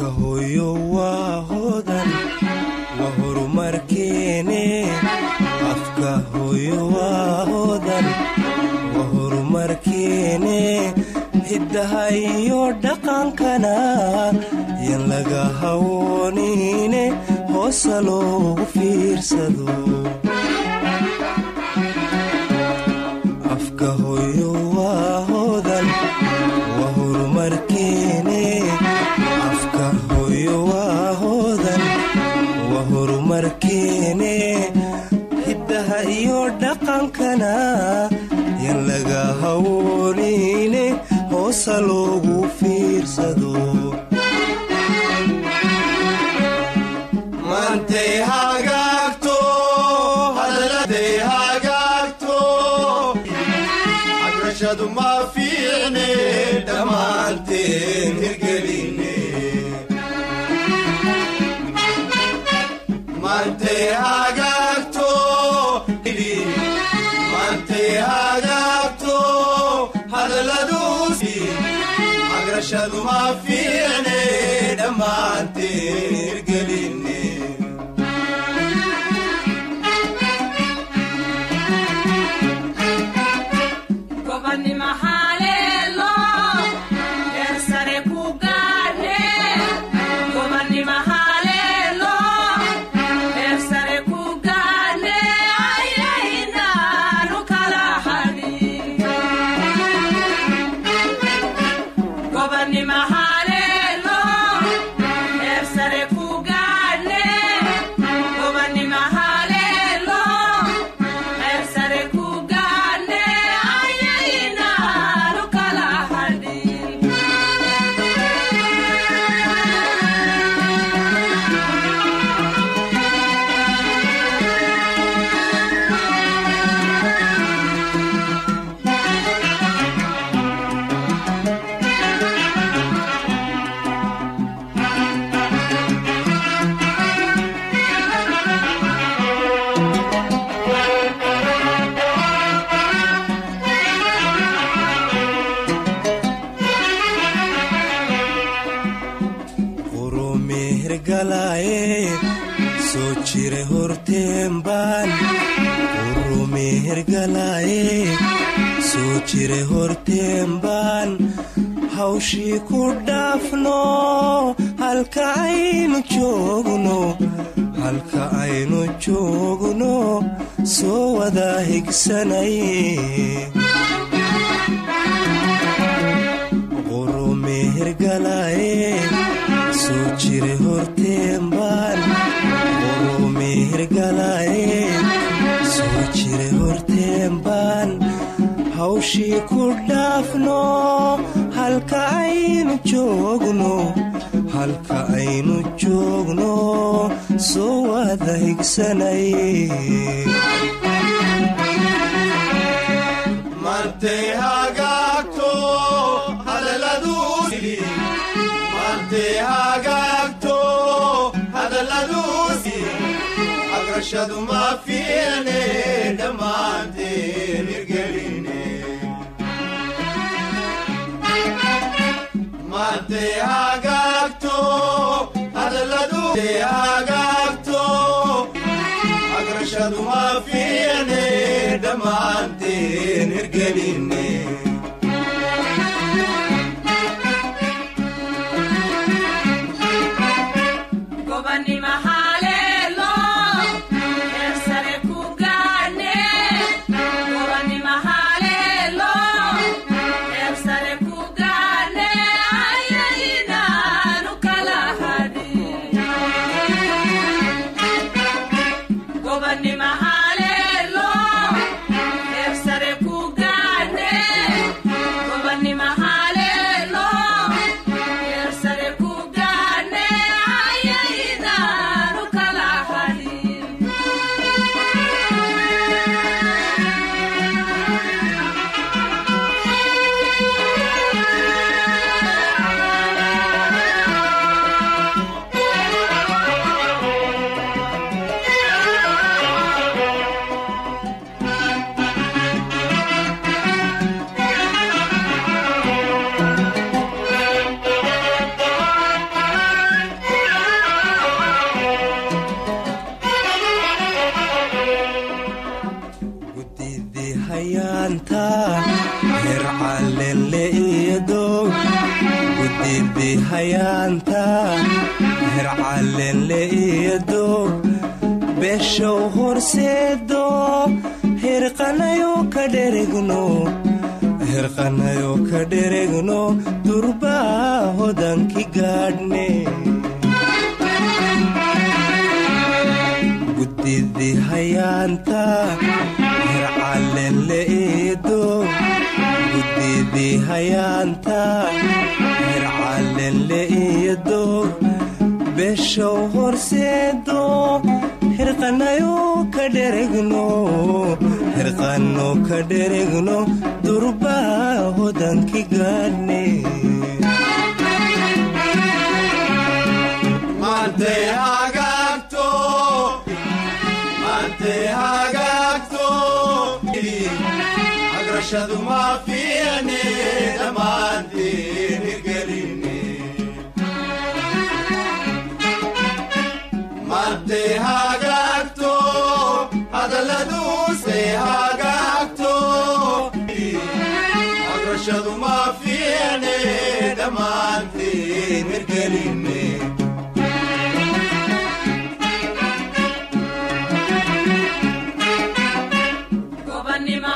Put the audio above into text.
afkahoyo waahodan wahorumarkeene afkahoyo waahodan wahorumarkeene hiddaha iyo dhaqankana yan laga hawoonine hoosa loogu fiirsado afkahoyo waahodan wahorumarkeene afkahoyo waahodan wahorumarkeene hiddaha iyo dhaqankana yan laga hawoonine hoosa loogu fiirsado mantay hagaagto hadaladay hagaagto agrashadu ma fiicne dhammaanteen hirgeline mantay hagaagto mantay hagaagto hadaladuusi agrashadu ma fiicne dhammaanteen hirgeline soo jire horteenbaan urumehergalaaye soo jire horteenbaan hawshii ku dhaafno halka aynu joogno soo wada higsanaye urumehergalaaye soo jire horteenbaan urumehergalaaye soo jire horteenbaan hawshii ku dhaafno halka aynu joogno soo wada higsanaye mantay hagaagto hadaladuusi mantay hagaagto hadaladuusi agrashadu ma fiicne dhammaanteen hirgeline mantay hagaagto hadaladuusi hagaagto agrashadu ma fiicne dhammaanteen hirgeline Ni mahale lo, efsare kugane. hircallen leedo gudidi hayaanta hircallen leedo beshow horseedo hirqanayo ka dheregno durbaa hodanki gaadhne gudidi hayaanta hircallen leedo gudidi hayaanta hircallen leedo beshow horseedo hirqanayo ka dheregno durbaa hodanki gaadhne maantay hagaagto agrashadu ma fiicne dhammaanteen hirgelinne maantay hagaagto hadalladuse hagaagto agrashadu ma fiicne dhammaanteen hirgelinne Gobanima